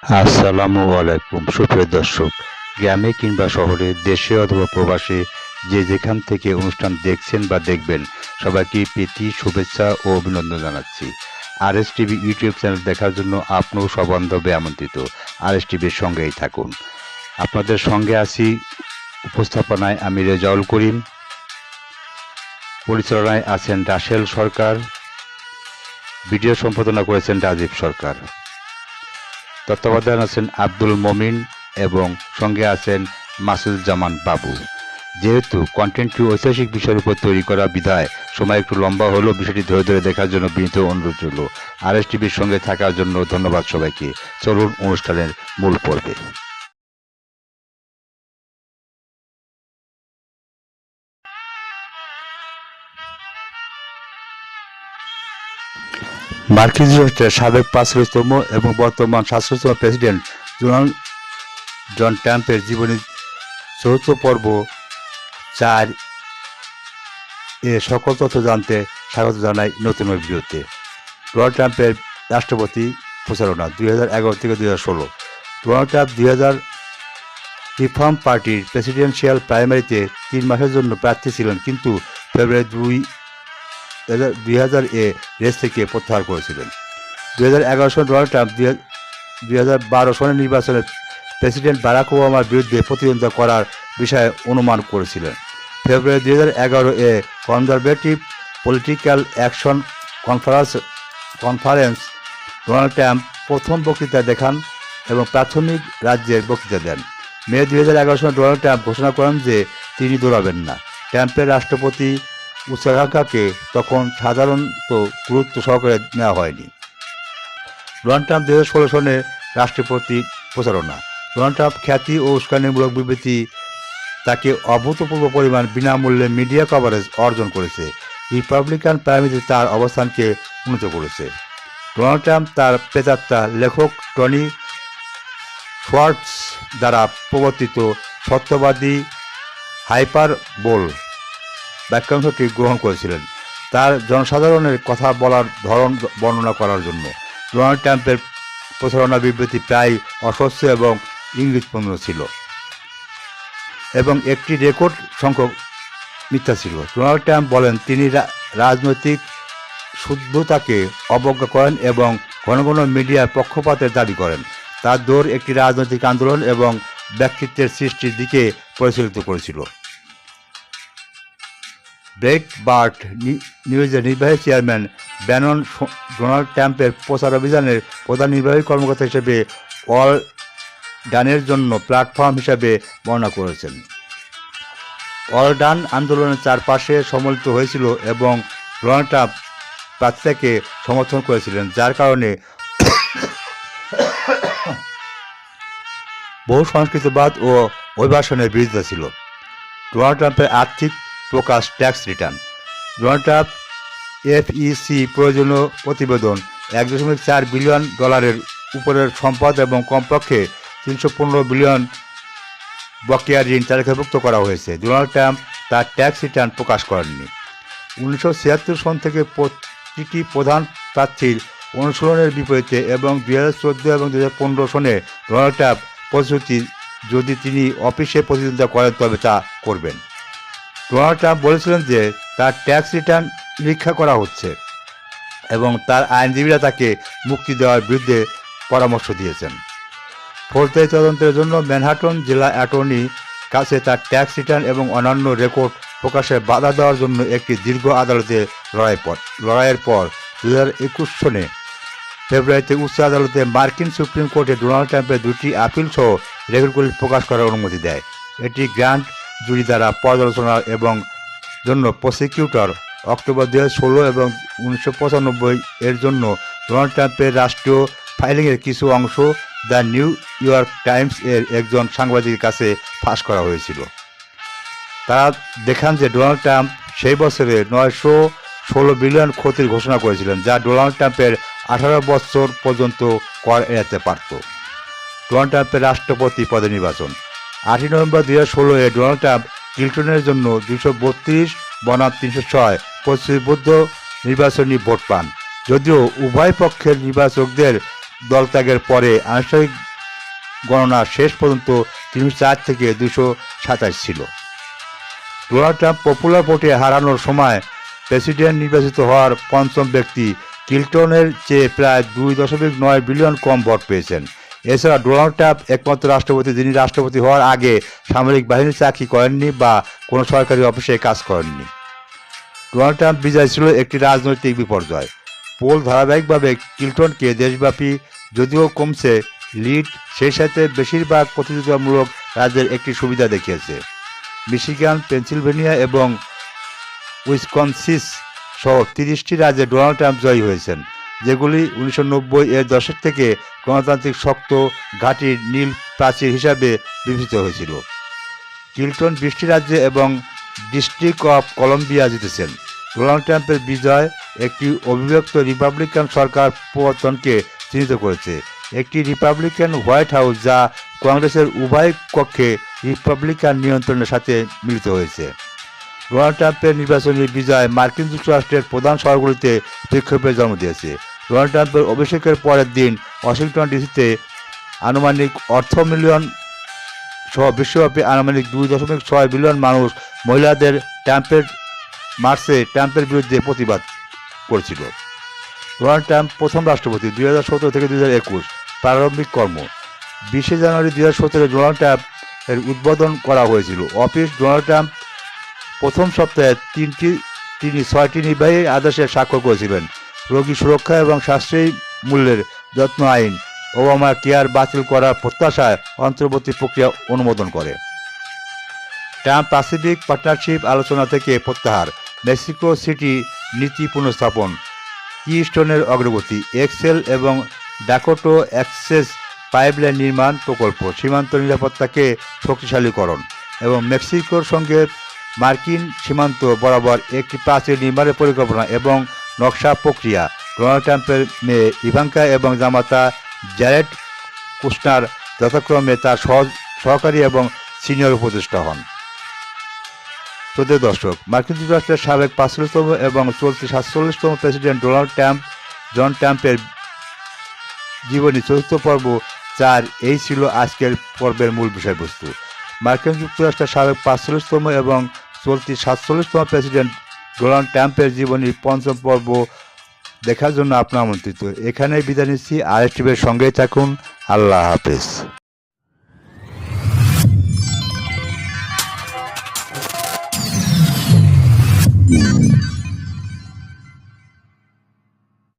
আসসালামু আলাইকুম সুপ্রিয় দর্শক, গ্রামে কিংবা শহরে, দেশে অথবা প্রবাসে, যে যেখান থেকে অনুষ্ঠান দেখছেন বা দেখবেন, সবাইকে প্রীতি শুভেচ্ছা ও অভিনন্দন জানাচ্ছি। আরএস টিভি ইউটিউব চ্যানেল দেখার জন্য আপনিও সবান্ধবে আমন্ত্রিত। আরএস টিভির সঙ্গেই থাকুন। আপনাদের সঙ্গে আছি উপস্থাপনায় আমি রেজাউল করিম, পরিচালনায় আছেন রাসেল সরকার, ভিডিও সম্পাদনা করেছেন রাজীব সরকার, তত্ত্বাবধান আছেন আব্দুল মমিন এবং সঙ্গে আছেন মাসুদুজ্জামান বাবু। যেহেতু কন্টেন্টটি ঐতিহাসিক বিষয়ের উপর তৈরি করা বিধায় সময় একটু লম্বা হলেও বিষয়টি ধরে ধরে দেখার জন্য বিনীত অনুরোধ রইল। আরএস টিভির সঙ্গে থাকার জন্য ধন্যবাদ সবাইকে। চলুন অনুষ্ঠানের মূল পর্বে। মার্কিন যুক্তরাষ্ট্রের সাবেক ৫০তম এবং বর্তমান ৭৭তম প্রেসিডেন্ট ডোনাল্ড জন ট্রাম্পের জীবনী চতুর্থ পর্ব ৪ এ সকল তথ্য জানতে স্বাগত জানাই নতুন ভিডিওতে। ডোনাল্ড ট্রাম্পের রাষ্ট্রপতি প্রচারণা ২০১১ থেকে ২০১৬। ডোনাল্ড ট্রাম্প ২০০০ রিফর্ম পার্টির প্রেসিডেন্সিয়াল প্রাইমারিতে ৩ মাসের জন্য প্রার্থী ছিলেন, কিন্তু ফেব্রুয়ারি ২০০০ এ রেস থেকে প্রত্যাহার করেছিলেন। ২০১১ সালে ডোনাল্ড ট্রাম্প ২০১২ সনের নির্বাচনে প্রেসিডেন্ট বারাক ওবামার বিরুদ্ধে প্রতিদ্বন্দ্বিতা করার বিষয়ে অনুমান করেছিলেন। ফেব্রুয়ারি ২০১১ এ conservative political action conference Donald Trump প্রথম বক্তৃতা দেখান এবং প্রাথমিক রাজ্যের বক্তৃতা দেন। মে ২০১১ সালে ডোনাল্ড ট্রাম্প ঘোষণা করেন যে তিনি দৌড়াবেন না। ট্রাম্পের রাষ্ট্রপতি উচ্চাকাঙ্ক্ষাকে তখন সাধারণত গুরুত্ব সহকারে নেওয়া হয়নি। ডোনাল্ড ট্রাম্প ২০১৬ সনে রাষ্ট্রপতি প্রচারণা। ডোনাল্ড ট্রাম্প খ্যাতি ও উস্কানিমূলক বিবৃতি তাকে অভূতপূর্ব পরিমাণ বিনামূল্যে মিডিয়া কভারেজ অর্জন করেছে। রিপাবলিকান প্রাইমারিতে তার অবস্থানকে উন্নত করেছে। ডোনাল্ড ট্রাম্প তার প্রেতাত্মা লেখক টনি শোয়ার্টস দ্বারা প্রবর্তিত সত্যবাদী হাইপারবোল বাক্যাংশটি গ্রহণ করেছিলেন তার জনসাধারণের কথা বলার ধরন বর্ণনা করার জন্য। ডোনাল্ড ট্রাম্পের প্রচারণা বিবৃতি প্রায় অস্বচ্ছ এবং ইঙ্গিতপূর্ণ ছিল এবং একটি রেকর্ড সংখ্যক মিথ্যা ছিল। ডোনাল্ড ট্রাম্প বলেন তিনি রাজনৈতিক শুদ্ধতাকে অবজ্ঞা করেন এবং ঘন ঘন মিডিয়ার পক্ষপাতের দাবি করেন। তার দৌড় একটি রাজনৈতিক আন্দোলন এবং ব্যক্তিত্বের সৃষ্টির দিকে পরিচালিত করেছিল। ব্রেইটবার্ট নিউজের নির্বাহী চেয়ারম্যান ব্যানন ডোনাল্ড ট্রাম্পের প্রচার অভিযানের প্রধান নির্বাহী কর্মকর্তা হিসেবে অল ডানের জন্য প্ল্যাটফর্ম হিসাবে বর্ণনা করেছেন। অল ডান আন্দোলনের চারপাশে সম্মিলিত হয়েছিল এবং ডোনাল্ড ট্রাম্প প্রার্থীকে সমর্থন করেছিলেন, যার কারণে বহু সংস্কৃতিবাদ ও অভিবাসনের বিরোধিতা ছিল। ডোনাল্ড ট্রাম্পের আর্থিক প্রকাশ ট্যাক্স রিটার্ন। ডোনাল্ড ট্রাম্প এফইসি প্রয়োজনীয় প্রতিবেদন $1.4 বিলিয়ন উপরের সম্পদ এবং কমপক্ষে $315 বিলিয়ন বকেয়া ঋণ তালিকাভুক্ত করা হয়েছে। ডোনাল্ড ট্রাম্প তার ট্যাক্স রিটার্ন প্রকাশ করেননি। 1976 সন থেকে প্রতিটি প্রধান প্রার্থীর অনুশীলনের বিপরীতে এবং 2014 এবং 2015 সনে ডোনাল্ড ট্রাম্প প্রতিশ্রুতি, যদি তিনি অফিসে প্রতিদ্বন্দ্বিতা করেন তবে তা করবেন। ডোনাল্ড ট্রাম্প বলেছিলেন যে তার ট্যাক্স রিটার্ন নিরীক্ষা করা হচ্ছে এবং তার আইনজীবীরা তাকে মুক্তি দেওয়ার বিরুদ্ধে পরামর্শ দিয়েছেন। ফৌজদারি তদন্তের জন্য ম্যানহাটন জেলা অ্যাটর্নি কাছে তার ট্যাক্স রিটার্ন এবং অন্যান্য রেকর্ড প্রকাশে বাধা দেওয়ার জন্য একটি দীর্ঘ আদালতে লড়াইয়ের পর 2021 সনে ফেব্রুয়ারিতে উচ্চ আদালতে মার্কিন সুপ্রিম কোর্টে ডোনাল্ড ট্রাম্পের 2টি আপিল সহ রেকর্ডগুলি প্রকাশ করার অনুমতি দেয়। এটি গ্র্যান্ড জুরি দ্বারা পর্যালোচনা এবং জন্য প্রসিকিউটর অক্টোবর 2016 এবং 1995 এর জন্য ডোনাল্ড ট্রাম্পের রাষ্ট্রীয় ফাইলিংয়ের কিছু অংশ দ্য নিউ ইয়র্ক টাইমস এর একজন সাংবাদিকের কাছে ফাঁস করা হয়েছিল। তারা দেখান যে ডোনাল্ড ট্রাম্প সেই বছরে $916 বিলিয়ন ক্ষতির ঘোষণা করেছিলেন, যা ডোনাল্ড ট্রাম্পের 18 বছর পর্যন্ত কর এড়াতে পারত। ডোনাল্ড ট্রাম্পের রাষ্ট্রপতি পদে নির্বাচন। 8 নভেম্বর 2016 এ ডোনাল্ড ট্রাম্প ক্লিনটনের জন্য 232 বনাম 306 প্রতিশ্রুতিবদ্ধ নির্বাচনী ভোট পান। যদিও উভয় পক্ষের নির্বাচকদের দলত্যাগের পরে আনুষ্ঠানিক গণনা শেষ পর্যন্ত 304 থেকে 227 ছিল। ডোনাল্ড ট্রাম্প পপুলার ভোটে হারানোর সময় প্রেসিডেন্ট নির্বাচিত হওয়ার পঞ্চম ব্যক্তি, ক্লিনটনের চেয়ে প্রায় 2.9 বিলিয়ন কম ভোট পেয়েছেন। এছাড়া ডোনাল্ড ট্রাম্প একমাত্র রাষ্ট্রপতি যিনি রাষ্ট্রপতি হওয়ার আগে সামরিক বাহিনীর চাকরি করেননি বা কোনো সরকারি অফিসে কাজ করেননি। ডোনাল্ড ট্রাম্প বিজয় ছিল একটি রাজনৈতিক বিপর্যয়। পোল ধারাবাহিকভাবে ক্লিনটনকে দেশব্যাপী যদিও কমছে লিড, সেই সাথে বেশিরভাগ প্রতিযোগিতামূলক রাজ্যের একটি সুবিধা দেখিয়েছে। মিশিগান, পেনসিলভেনিয়া এবং উইসকনসিন সহ 30টি রাজ্যে ডোনাল্ড ট্রাম্প জয়ী হয়েছেন, যেগুলি 1990 এর দশক থেকে গণতান্ত্রিক শক্ত ঘাঁটির নীল প্রাচীর হিসাবে বিবেচিত হয়েছিল। ক্লিনটন 20টি রাজ্যে এবং ডিস্ট্রিক্ট অফ কলম্বিয়া জিতেছেন। ডোনাল্ড ট্রাম্পের বিজয় একটি অবিভক্ত রিপাবলিকান সরকার পতনকে চিহ্নিত করেছে। একটি রিপাবলিকান হোয়াইট হাউস যা কংগ্রেসের উভয় কক্ষে রিপাবলিকান নিয়ন্ত্রণের সাথে মিলিত হয়েছে। ডোনাল্ড ট্রাম্পের নির্বাচনী বিজয় মার্কিন যুক্তরাষ্ট্রের প্রধান শহরগুলিতে বিক্ষোভের জন্ম দিয়েছে। ডোনাল্ড ট্রাম্পের অভিষেকের পরের দিন ওয়াশিংটন ডিসিতে আনুমানিক মিলিয়ন সহ বিশ্বব্যাপী আনুমানিক 2.6 বিলিয়ন মানুষ মহিলাদের ট্রাম্পের মার্চে ট্রাম্পের বিরুদ্ধে প্রতিবাদ করেছিল। ডোনাল্ড ট্রাম্প প্রথম রাষ্ট্রপতি 2017 থেকে 2021। প্রারম্ভিক কর্ম 20 জানুয়ারি 2017 ডোনাল্ড ট্রাম্পের উদ্বোধন করা হয়েছিল অফিস। ডোনাল্ড ট্রাম্প প্রথম সপ্তাহে তিনি 6টি নির্বাহী আদেশে স্বাক্ষর করেছিলেন। রোগী সুরক্ষা এবং সাশ্রয়ী মূল্যের যত্ন আইন, ওবামা কেয়ার বাতিল করার প্রত্যাশায় অন্তর্বর্তী প্রক্রিয়া অনুমোদন করে। ট্রাম্প প্যাসিফিক পার্টনারশিপ আলোচনা থেকে প্রত্যাহার, মেক্সিকো সিটি নীতি পুনঃস্থাপন, কিস্টোনের অগ্রগতি, এক্সেল এবং ডাকোটো অ্যাক্সেস পাইপলাইন নির্মাণ প্রকল্প, সীমান্ত নিরাপত্তাকে শক্তিশালীকরণ এবং মেক্সিকোর সঙ্গে মার্কিন সীমান্ত বরাবর একটি প্রাচীর নির্মাণের পরিকল্পনা এবং নকশা প্রক্রিয়া। ডোনাল্ড ট্রাম্পের মেয়ে ইভাঙ্কা এবং জামাতা জ্যারেড কুশনার যথাক্রমে তার সহকারী এবং সিনিয়র উপদেষ্টা হন। দর্শক, মার্কিন যুক্তরাষ্ট্রের সাবেক 45তম এবং চলতি 47তম প্রেসিডেন্ট ডোনাল্ড জন ট্রাম্পের জীবনী চতুর্থ পর্ব 4 এই ছিল আজকের পর্বের মূল বিষয়বস্তু। মার্কিন যুক্তরাষ্ট্রের সাবেক 45তম এবং চলতি 47তম প্রেসিডেন্ট ডোনাল্ড ট্রাম্পের জীবনী পঞ্চম পর্ব দেখার জন্য আপনার আমন্ত্রিত। এখানেই বিদায় নিচ্ছি। আরএসটিভির সঙ্গেই থাকুন। আল্লাহ হাফেজ।